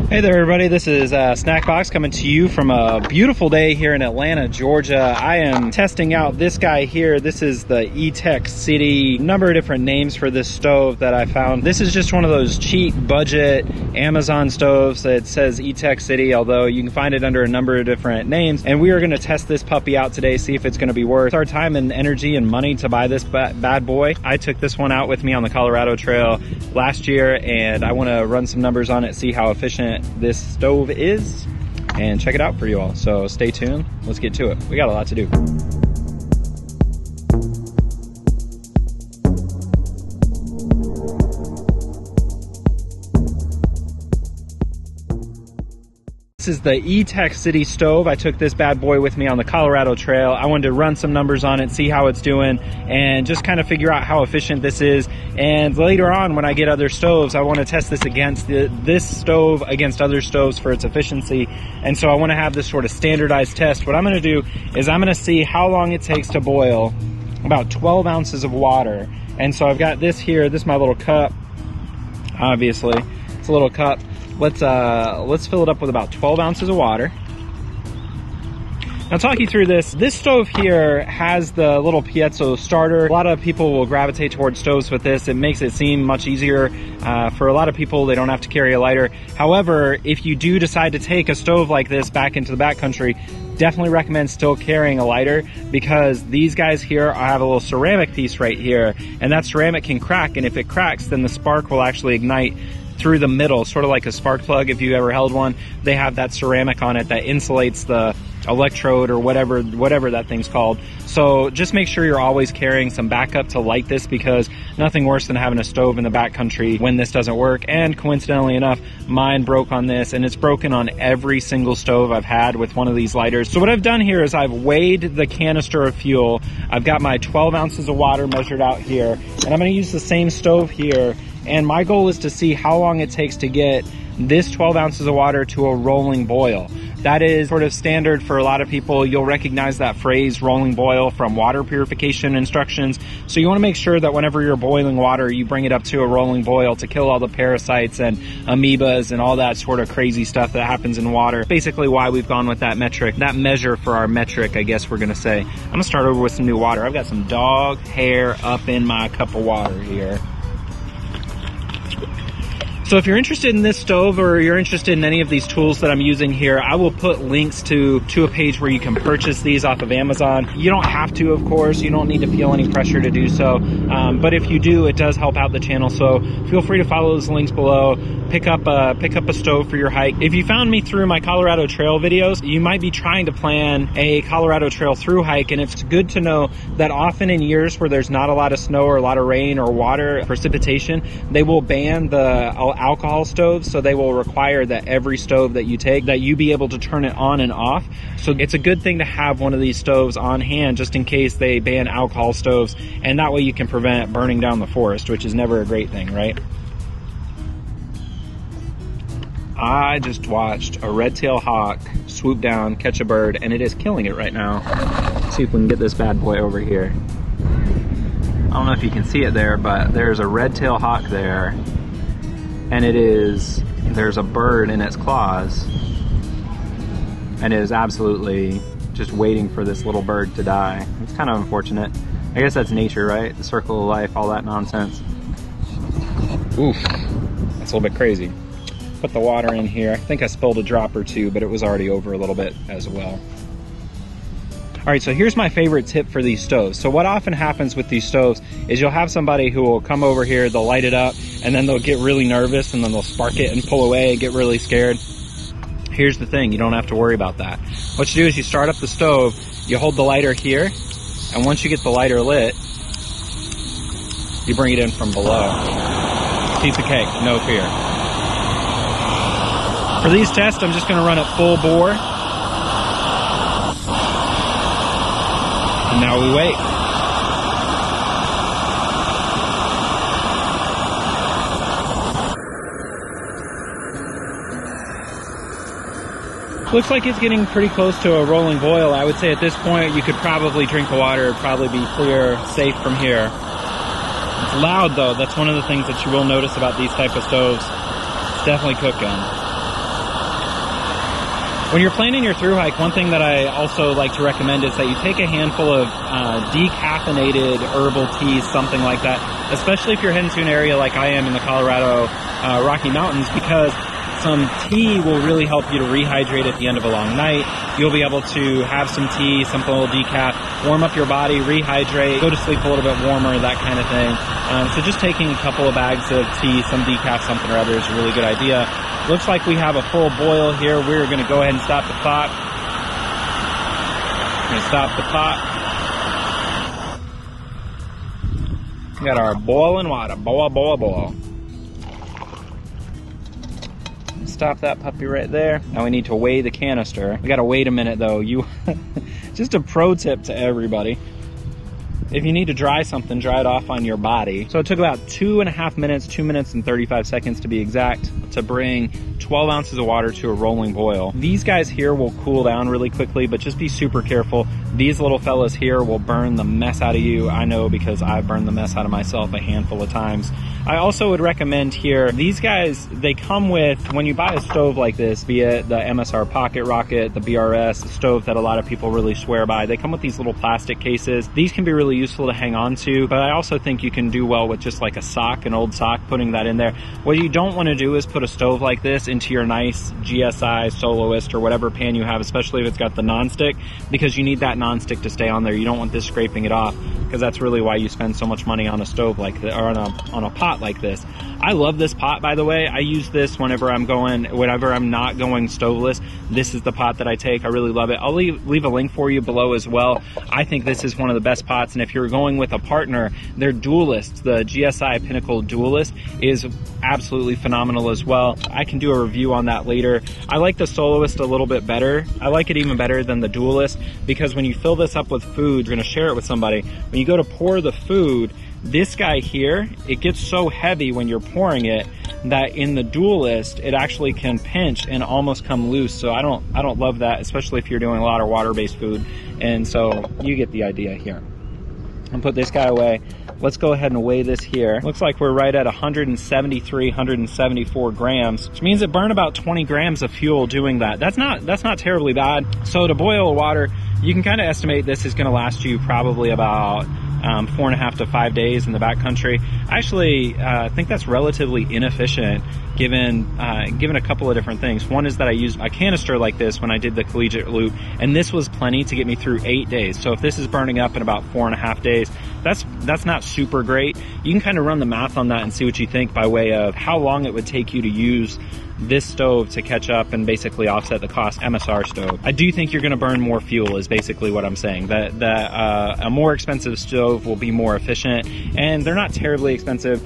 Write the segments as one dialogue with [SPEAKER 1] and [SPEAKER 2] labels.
[SPEAKER 1] Hey there everybody, this is Snackbox coming to you from a beautiful day here in Atlanta, Georgia. I am testing out this guy here. This is the Etekcity, number of different names for this stove that I found. This is just one of those cheap budget Amazon stoves that says Etekcity, although you can find it under a number of different names. And we are gonna test this puppy out today, see if it's gonna be worth our time and energy and money to buy this bad boy. I took this one out with me on the Colorado Trail last year, and I wanna run some numbers on it, see how efficient this stove is, and check it out for you all. So stay tuned, let's get to it. We got a lot to do. This is the Etekcity stove. I took this bad boy with me on the Colorado Trail. I wanted to run some numbers on it, see how it's doing, and just kind of figure out how efficient this is. And later on, when I get other stoves, I want to test this against this stove against other stoves for its efficiency. And so I want to have this sort of standardized test. What I'm going to do is I'm going to see how long it takes to boil about 12 ounces of water. And so I've got this here. This is my little cup. Obviously, it's a little cup. Let's fill it up with about 12 ounces of water. Now, talk you through this. This stove here has the little piezo starter. A lot of people will gravitate towards stoves with this. It makes it seem much easier. For a lot of people, they don't have to carry a lighter. However, if you do decide to take a stove like this back into the backcountry, definitely recommend still carrying a lighter, because these guys here have a little ceramic piece right here, and that ceramic can crack, and if it cracks, then the spark will actually ignite through the middle, sort of like a spark plug. If you ever held one, they have that ceramic on it that insulates the electrode or whatever that thing's called. So just make sure you're always carrying some backup to light this, because nothing worse than having a stove in the backcountry when this doesn't work. And coincidentally enough, mine broke on this, and it's broken on every single stove I've had with one of these lighters. So what I've done here is I've weighed the canister of fuel. I've got my 12 ounces of water measured out here, and I'm going to use the same stove here. And my goal is to see how long it takes to get this 12 ounces of water to a rolling boil. That is sort of standard for a lot of people. You'll recognize that phrase, rolling boil, from water purification instructions. So you want to make sure that whenever you're boiling water, you bring it up to a rolling boil to kill all the parasites and amoebas and all that sort of crazy stuff that happens in water. Basically why we've gone with that metric, that measure for our metric, I guess we're going to say. I'm going to start over with some new water. I've got some dog hair up in my cup of water here. So if you're interested in this stove, or you're interested in any of these tools that I'm using here, I will put links to a page where you can purchase these off of Amazon. You don't have to, of course. You don't need to feel any pressure to do so. But if you do, it does help out the channel. So feel free to follow those links below. Pick up a stove for your hike. If you found me through my Colorado Trail videos, you might be trying to plan a Colorado Trail through hike. And it's good to know that often in years where there's not a lot of snow or a lot of rain or water, precipitation, they will ban the alcohol stoves. So they will require that every stove that you take, that you be able to turn it on and off. So it's a good thing to have one of these stoves on hand just in case they ban alcohol stoves, and that way you can prevent burning down the forest, which is never a great thing, right? I just watched a red-tailed hawk swoop down, catch a bird, and it is killing it right now. Let's see if we can get this bad boy over here. I don't know if you can see it there, but there's a red-tailed hawk there, and there's a bird in its claws, and it is absolutely just waiting for this little bird to die. It's kind of unfortunate. I guess that's nature, right? The circle of life, all that nonsense. Oof, that's a little bit crazy. Put the water in here. I think I spilled a drop or two, but it was already over a little bit as well. All right, so here's my favorite tip for these stoves. So what often happens with these stoves is you'll have somebody who will come over here, they'll light it up, and then they'll get really nervous, and then they'll spark it and pull away and get really scared. Here's the thing, you don't have to worry about that. What you do is you start up the stove, you hold the lighter here, and once you get the lighter lit, you bring it in from below. Piece of cake, no fear. For these tests, I'm just going to run it full bore. And now we wait. Looks like it's getting pretty close to a rolling boil. I would say at this point you could probably drink the water. It'd probably be clear, safe from here. It's loud though. That's one of the things that you will notice about these type of stoves. It's definitely cooking. When you're planning your thru hike, one thing that I also like to recommend is that you take a handful of decaffeinated herbal teas, something like that, especially if you're heading to an area like I am in the Colorado Rocky Mountains, because some tea will really help you to rehydrate at the end of a long night. You'll be able to have some tea, something a little decaf, warm up your body, rehydrate, go to sleep a little bit warmer, that kind of thing. So just taking a couple of bags of tea, some decaf, something or other is a really good idea. Looks like we have a full boil here. We're going to go ahead and stop the pot. We're going to stop the pot. We got our boiling water. Boil, boil, boil. Stop that puppy right there. Now we need to weigh the canister. We gotta wait a minute though. Just a pro tip to everybody. If you need to dry something, dry it off on your body. So it took about 2.5 minutes, 2 minutes and 35 seconds to be exact, to bring 12 ounces of water to a rolling boil. These guys here will cool down really quickly, but just be super careful. These little fellas here will burn the mess out of you. I know because I've burned the mess out of myself a handful of times. I also would recommend here, these guys, they come with, when you buy a stove like this, be it the MSR Pocket Rocket, the BRS, the stove that a lot of people really swear by, they come with these little plastic cases. These can be really useful to hang on to, but I also think you can do well with just like a sock, an old sock, putting that in there. What you don't want to do is put a stove like this into your nice GSI Soloist or whatever pan you have, especially if it's got the nonstick, because you need that nonstick to stay on there. You don't want this scraping it off, because that's really why you spend so much money on a stove like this, or on a pot like this. I love this pot, by the way. I use this whenever I'm not going stoveless. This is the pot that I take. I really love it. I'll leave a link for you below as well. I think this is one of the best pots, and if you're going with a partner, their Dualist, the GSI Pinnacle Dualist, is absolutely phenomenal as well. I can do a review on that later. I like the Soloist a little bit better. I like it even better than the Dualist, because when you fill this up with food, you're gonna share it with somebody. When you go to pour the food, this guy here, it gets so heavy when you're pouring it that in the Dualist, it actually can pinch and almost come loose. So I don't love that, especially if you're doing a lot of water-based food. And so you get the idea here. I'll put this guy away. Let's go ahead and weigh this here. Looks like we're right at 173, 174 grams, which means it burned about 20 grams of fuel doing that. That's not terribly bad. So to boil water, you can kind of estimate this is gonna last you probably about 4.5 to 5 days in the backcountry. I actually think that's relatively inefficient given a couple of different things. One is that I used a canister like this when I did the collegiate loop, and this was plenty to get me through 8 days. So if this is burning up in about 4.5 days, that's not super great. You can kind of run the math on that and see what you think by way of how long it would take you to use this stove to catch up and basically offset the cost MSR stove. I do think you're going to burn more fuel is basically what I'm saying. That a more expensive stove will be more efficient, and they're not terribly expensive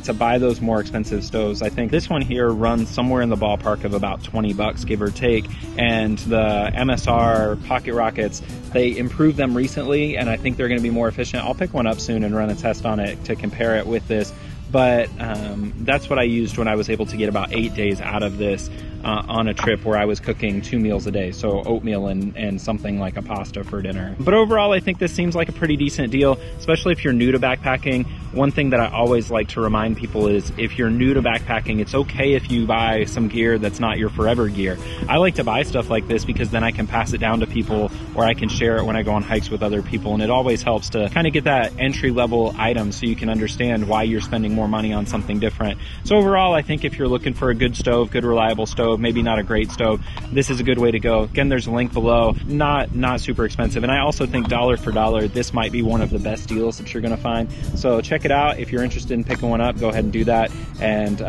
[SPEAKER 1] to buy those more expensive stoves. I think this one here runs somewhere in the ballpark of about 20 bucks, give or take, and the MSR Pocket Rockets, they improved them recently, and I think they're going to be more efficient. I'll pick one up soon and run a test on it to compare it with this. But that's what I used when I was able to get about 8 days out of this on a trip where I was cooking 2 meals a day, so oatmeal and something like a pasta for dinner. But overall, I think this seems like a pretty decent deal, especially if you're new to backpacking. One thing that I always like to remind people is if you're new to backpacking, it's okay if you buy some gear that's not your forever gear. I like to buy stuff like this because then I can pass it down to people, or I can share it when I go on hikes with other people, and it always helps to kind of get that entry-level item so you can understand why you're spending more money on something different. So overall, I think if you're looking for a good stove, good reliable stove, maybe not a great stove, this is a good way to go. Again, there's a link below. Not super expensive, and I also think dollar for dollar, this might be one of the best deals that you're gonna find. So check it out. If you're interested in picking one up, go ahead and do that, and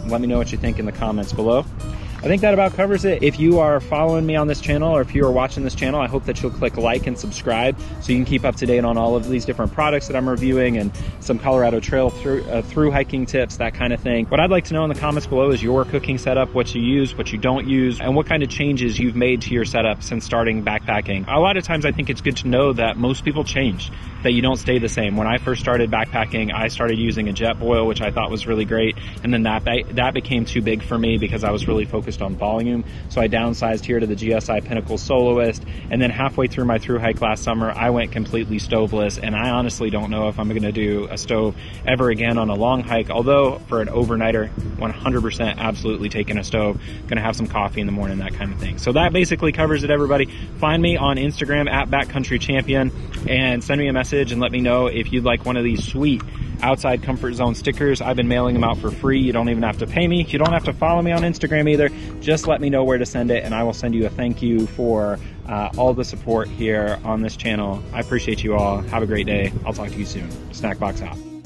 [SPEAKER 1] let me know what you think in the comments below. I think that about covers it. If you are following me on this channel, or if you are watching this channel, I hope that you'll click like and subscribe so you can keep up to date on all of these different products that I'm reviewing and some Colorado Trail through hiking tips, that kind of thing. What I'd like to know in the comments below is your cooking setup, what you use, what you don't use, and what kind of changes you've made to your setup since starting backpacking. A lot of times I think it's good to know that most people change, that you don't stay the same. When I first started backpacking, I started using a jet boil, which I thought was really great, and then that became too big for me because I was really focused focused on volume. So I downsized here to the GSI Pinnacle Soloist, and then halfway through my through hike last summer, I went completely stoveless, and I honestly don't know if I'm going to do a stove ever again on a long hike, although for an overnighter, 100% absolutely taking a stove. Going to have some coffee in the morning, that kind of thing. So that basically covers it, everybody. Find me on Instagram at Backcountry Champion and send me a message and let me know if you'd like one of these sweet outside comfort zone stickers. I've been mailing them out for free. You don't even have to pay me. You don't have to follow me on Instagram either. Just let me know where to send it and I will send you a thank you for all the support here on this channel. I appreciate you all. Have a great day. I'll talk to you soon. Snackbox out.